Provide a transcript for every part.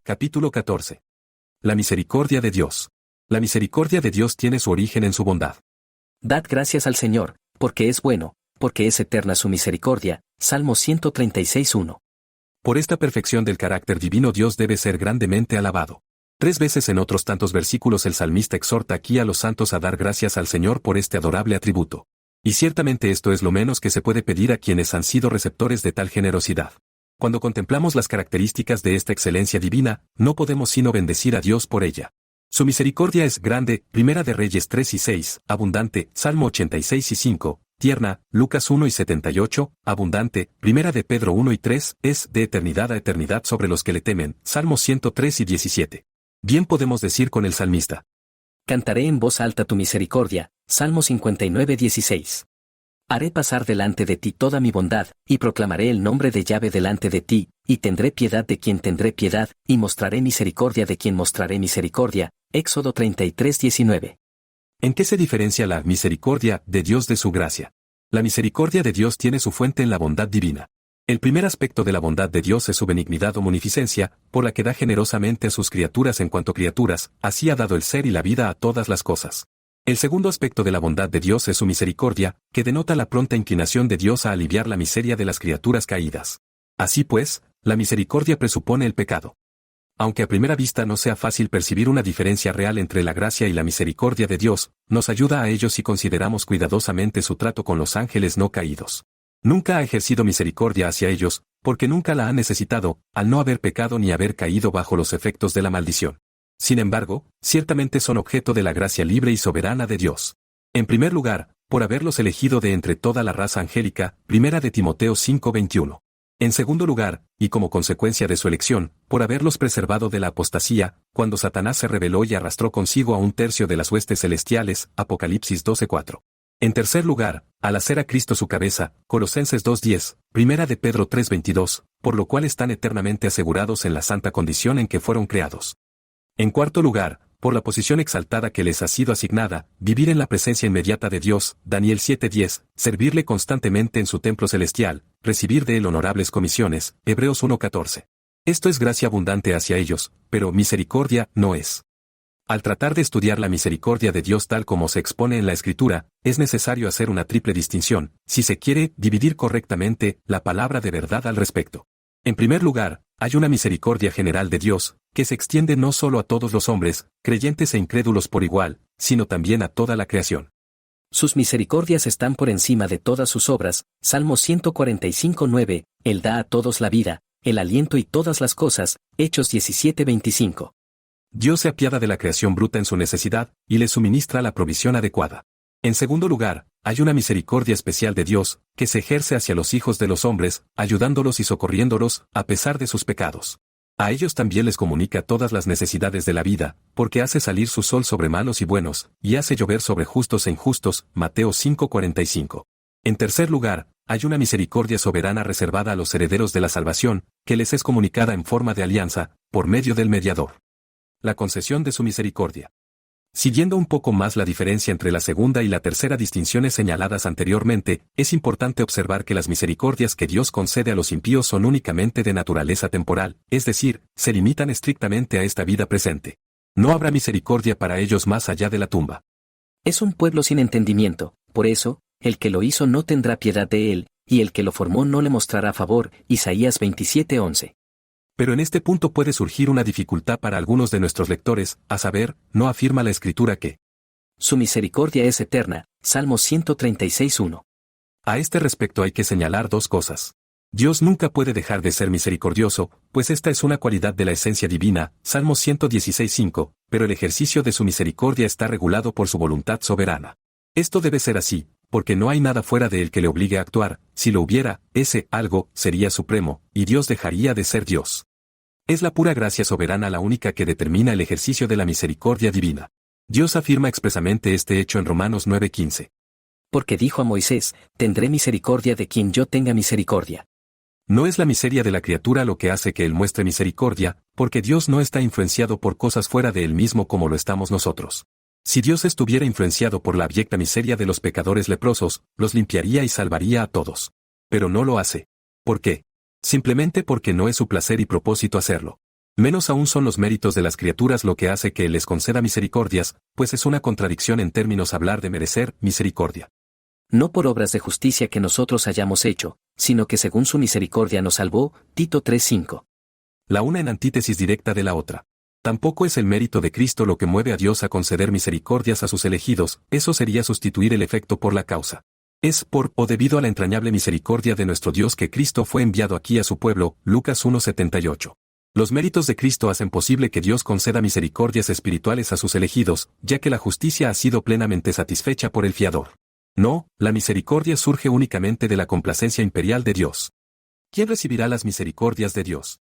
Capítulo 14. La misericordia de Dios. La misericordia de Dios tiene su origen en su bondad. Dad gracias al Señor, porque es bueno, porque es eterna su misericordia. Salmo 136:1. Por esta perfección del carácter divino Dios debe ser grandemente alabado. 3 veces en otros tantos versículos el salmista exhorta aquí a los santos a dar gracias al Señor por este adorable atributo. Y ciertamente esto es lo menos que se puede pedir a quienes han sido receptores de tal generosidad. Cuando contemplamos las características de esta excelencia divina, no podemos sino bendecir a Dios por ella. Su misericordia es grande, Primera de Reyes 3:6, abundante, Salmo 86:5, tierna, Lucas 1:78, abundante, Primera de Pedro 1:3, es de eternidad a eternidad sobre los que le temen, Salmo 103:17. Bien podemos decir con el salmista: Cantaré en voz alta tu misericordia, Salmo 59:16. Haré pasar delante de ti toda mi bondad, y proclamaré el nombre de Yahvé delante de ti, y tendré piedad de quien tendré piedad, y mostraré misericordia de quien mostraré misericordia. Éxodo 33:19. ¿En qué se diferencia la misericordia de Dios de su gracia? La misericordia de Dios tiene su fuente en la bondad divina. El primer aspecto de la bondad de Dios es su benignidad o munificencia, por la que da generosamente a sus criaturas en cuanto criaturas, así ha dado el ser y la vida a todas las cosas. El segundo aspecto de la bondad de Dios es su misericordia, que denota la pronta inclinación de Dios a aliviar la miseria de las criaturas caídas. Así pues, la misericordia presupone el pecado. Aunque a primera vista no sea fácil percibir una diferencia real entre la gracia y la misericordia de Dios, nos ayuda a ello si consideramos cuidadosamente su trato con los ángeles no caídos. Nunca ha ejercido misericordia hacia ellos, porque nunca la ha necesitado, al no haber pecado ni haber caído bajo los efectos de la maldición. Sin embargo, ciertamente son objeto de la gracia libre y soberana de Dios. En primer lugar, por haberlos elegido de entre toda la raza angélica, Primera de Timoteo 5:21. En segundo lugar, y como consecuencia de su elección, por haberlos preservado de la apostasía, cuando Satanás se rebeló y arrastró consigo a 1/3 de las huestes celestiales, Apocalipsis 12:4. En tercer lugar, al hacer a Cristo su cabeza, Colosenses 2:10, Primera de Pedro 3:22, por lo cual están eternamente asegurados en la santa condición en que fueron creados. En cuarto lugar, por la posición exaltada que les ha sido asignada, vivir en la presencia inmediata de Dios, Daniel 7:10, servirle constantemente en su templo celestial, recibir de él honorables comisiones, Hebreos 1:14. Esto es gracia abundante hacia ellos, pero misericordia no es. Al tratar de estudiar la misericordia de Dios tal como se expone en la Escritura, es necesario hacer una triple distinción, si se quiere dividir correctamente la palabra de verdad al respecto. En primer lugar, hay una misericordia general de Dios, que se extiende no solo a todos los hombres, creyentes e incrédulos por igual, sino también a toda la creación. Sus misericordias están por encima de todas sus obras, Salmo 145:9, Él da a todos la vida, el aliento y todas las cosas, Hechos 17:25. Dios se apiada de la creación bruta en su necesidad, y le suministra la provisión adecuada. En segundo lugar, hay una misericordia especial de Dios, que se ejerce hacia los hijos de los hombres, ayudándolos y socorriéndolos, a pesar de sus pecados. A ellos también les comunica todas las necesidades de la vida, porque hace salir su sol sobre malos y buenos, y hace llover sobre justos e injustos, Mateo 5:45. En tercer lugar, hay una misericordia soberana reservada a los herederos de la salvación, que les es comunicada en forma de alianza, por medio del mediador. La concesión de su misericordia. Siguiendo un poco más la diferencia entre la segunda y la tercera distinciones señaladas anteriormente, es importante observar que las misericordias que Dios concede a los impíos son únicamente de naturaleza temporal, es decir, se limitan estrictamente a esta vida presente. No habrá misericordia para ellos más allá de la tumba. Es un pueblo sin entendimiento, por eso, el que lo hizo no tendrá piedad de él, y el que lo formó no le mostrará favor, Isaías 27:11. Pero en este punto puede surgir una dificultad para algunos de nuestros lectores, a saber, no afirma la Escritura que su misericordia es eterna, Salmo 136:1. A este respecto hay que señalar 2 cosas. Dios nunca puede dejar de ser misericordioso, pues esta es una cualidad de la esencia divina, Salmo 116:5, pero el ejercicio de su misericordia está regulado por su voluntad soberana. Esto debe ser así, porque no hay nada fuera de él que le obligue a actuar, si lo hubiera, ese algo sería supremo, y Dios dejaría de ser Dios. Es la pura gracia soberana la única que determina el ejercicio de la misericordia divina. Dios afirma expresamente este hecho en Romanos 9:15. Porque dijo a Moisés, tendré misericordia de quien yo tenga misericordia. No es la miseria de la criatura lo que hace que él muestre misericordia, porque Dios no está influenciado por cosas fuera de él mismo como lo estamos nosotros. Si Dios estuviera influenciado por la abyecta miseria de los pecadores leprosos, los limpiaría y salvaría a todos. Pero no lo hace. ¿Por qué? Simplemente porque no es su placer y propósito hacerlo. Menos aún son los méritos de las criaturas lo que hace que Él les conceda misericordias, pues es una contradicción en términos hablar de merecer misericordia. No por obras de justicia que nosotros hayamos hecho, sino que según su misericordia nos salvó, Tito 3:5. La una en antítesis directa de la otra. Tampoco es el mérito de Cristo lo que mueve a Dios a conceder misericordias a sus elegidos, eso sería sustituir el efecto por la causa. Es por o debido a la entrañable misericordia de nuestro Dios que Cristo fue enviado aquí a su pueblo, Lucas 1:78. Los méritos de Cristo hacen posible que Dios conceda misericordias espirituales a sus elegidos, ya que la justicia ha sido plenamente satisfecha por el fiador. No, la misericordia surge únicamente de la complacencia imperial de Dios. ¿Quién recibirá las misericordias de Dios?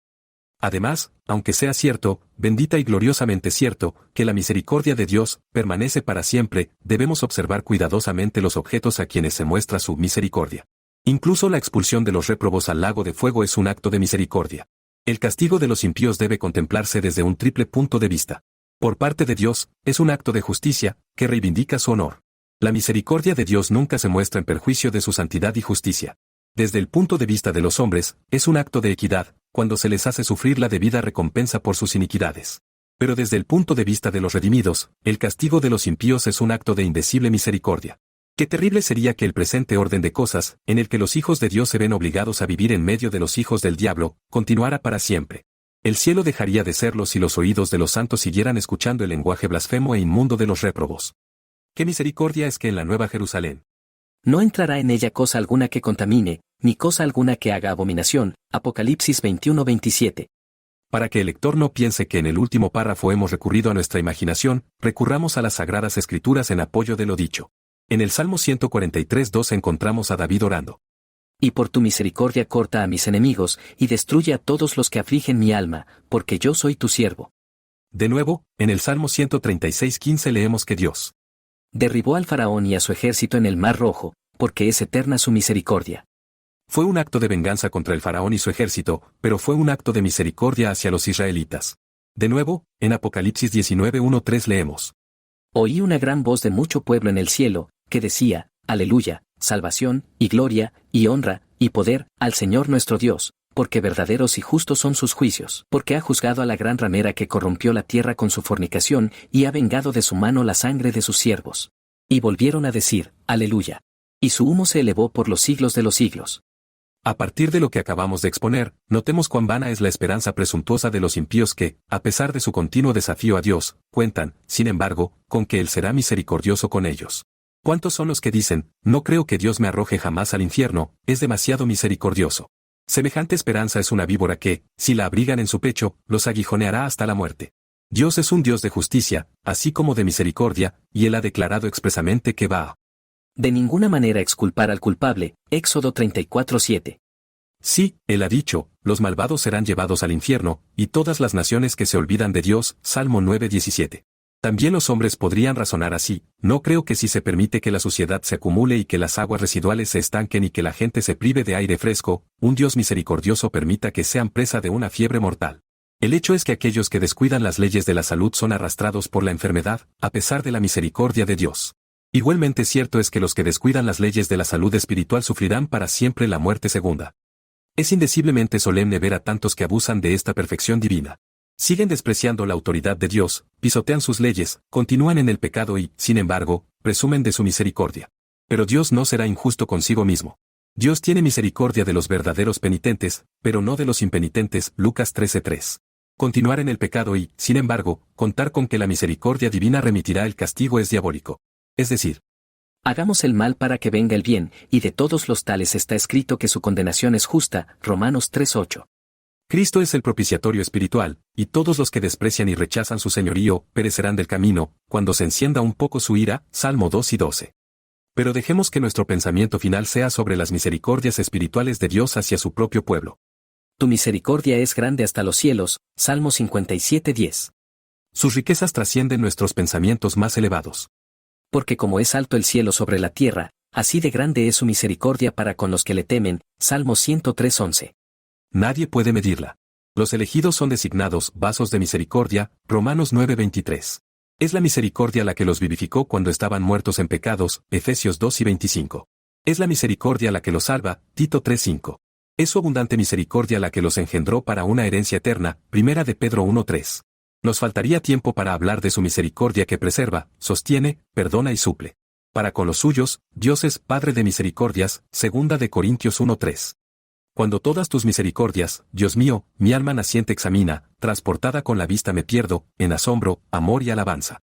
Además, aunque sea cierto, bendita y gloriosamente cierto, que la misericordia de Dios permanece para siempre, debemos observar cuidadosamente los objetos a quienes se muestra su misericordia. Incluso la expulsión de los réprobos al lago de fuego es un acto de misericordia. El castigo de los impíos debe contemplarse desde un triple punto de vista. Por parte de Dios, es un acto de justicia, que reivindica su honor. La misericordia de Dios nunca se muestra en perjuicio de su santidad y justicia. Desde el punto de vista de los hombres, es un acto de equidad, cuando se les hace sufrir la debida recompensa por sus iniquidades. Pero desde el punto de vista de los redimidos, el castigo de los impíos es un acto de indecible misericordia. Qué terrible sería que el presente orden de cosas, en el que los hijos de Dios se ven obligados a vivir en medio de los hijos del diablo, continuara para siempre. El cielo dejaría de serlo si los oídos de los santos siguieran escuchando el lenguaje blasfemo e inmundo de los réprobos. Qué misericordia es que en la Nueva Jerusalén no entrará en ella cosa alguna que contamine, ni cosa alguna que haga abominación. Apocalipsis 21:27. Para que el lector no piense que en el último párrafo hemos recurrido a nuestra imaginación, recurramos a las Sagradas Escrituras en apoyo de lo dicho. En el Salmo 143:2 encontramos a David orando. Y por tu misericordia corta a mis enemigos, y destruye a todos los que afligen mi alma, porque yo soy tu siervo. De nuevo, en el Salmo 136:15 leemos que Dios derribó al faraón y a su ejército en el Mar Rojo, porque es eterna su misericordia. Fue un acto de venganza contra el faraón y su ejército, pero fue un acto de misericordia hacia los israelitas. De nuevo, en Apocalipsis 19:1-3 leemos. Oí una gran voz de mucho pueblo en el cielo, que decía, Aleluya, salvación, y gloria, y honra, y poder, al Señor nuestro Dios, porque verdaderos y justos son sus juicios, porque ha juzgado a la gran ramera que corrompió la tierra con su fornicación, y ha vengado de su mano la sangre de sus siervos. Y volvieron a decir, Aleluya. Y su humo se elevó por los siglos de los siglos. A partir de lo que acabamos de exponer, notemos cuán vana es la esperanza presuntuosa de los impíos que, a pesar de su continuo desafío a Dios, cuentan, sin embargo, con que Él será misericordioso con ellos. ¿Cuántos son los que dicen, no creo que Dios me arroje jamás al infierno, es demasiado misericordioso? Semejante esperanza es una víbora que, si la abrigan en su pecho, los aguijoneará hasta la muerte. Dios es un Dios de justicia, así como de misericordia, y Él ha declarado expresamente que va a de ninguna manera exculpar al culpable. Éxodo 34:7. Sí, Él ha dicho, los malvados serán llevados al infierno, y todas las naciones que se olvidan de Dios, Salmo 9:17. También los hombres podrían razonar así, no creo que si se permite que la suciedad se acumule y que las aguas residuales se estanquen y que la gente se prive de aire fresco, un Dios misericordioso permita que sean presa de una fiebre mortal. El hecho es que aquellos que descuidan las leyes de la salud son arrastrados por la enfermedad, a pesar de la misericordia de Dios. Igualmente cierto es que los que descuidan las leyes de la salud espiritual sufrirán para siempre la muerte segunda. Es indeciblemente solemne ver a tantos que abusan de esta perfección divina. Siguen despreciando la autoridad de Dios, pisotean sus leyes, continúan en el pecado y, sin embargo, presumen de su misericordia. Pero Dios no será injusto consigo mismo. Dios tiene misericordia de los verdaderos penitentes, pero no de los impenitentes, Lucas 13:3. Continuar en el pecado y, sin embargo, contar con que la misericordia divina remitirá el castigo es diabólico. Es decir, hagamos el mal para que venga el bien, y de todos los tales está escrito que su condenación es justa, Romanos 3:8. Cristo es el propiciatorio espiritual, y todos los que desprecian y rechazan su señorío, perecerán del camino, cuando se encienda un poco su ira, Salmo 2:12. Pero dejemos que nuestro pensamiento final sea sobre las misericordias espirituales de Dios hacia su propio pueblo. Tu misericordia es grande hasta los cielos, Salmo 57:10. Sus riquezas trascienden nuestros pensamientos más elevados. Porque como es alto el cielo sobre la tierra, así de grande es su misericordia para con los que le temen, Salmo 103:11. Nadie puede medirla. Los elegidos son designados vasos de misericordia, Romanos 9:23. Es la misericordia la que los vivificó cuando estaban muertos en pecados, Efesios 2:25. Es la misericordia la que los salva, Tito 3:5. Es su abundante misericordia la que los engendró para una herencia eterna, primera de Pedro 1:3. Nos faltaría tiempo para hablar de su misericordia que preserva, sostiene, perdona y suple. Para con los suyos, Dios es Padre de misericordias, segunda de Corintios 1:3. Cuando todas tus misericordias, Dios mío, mi alma naciente examina, transportada con la vista me pierdo, en asombro, amor y alabanza.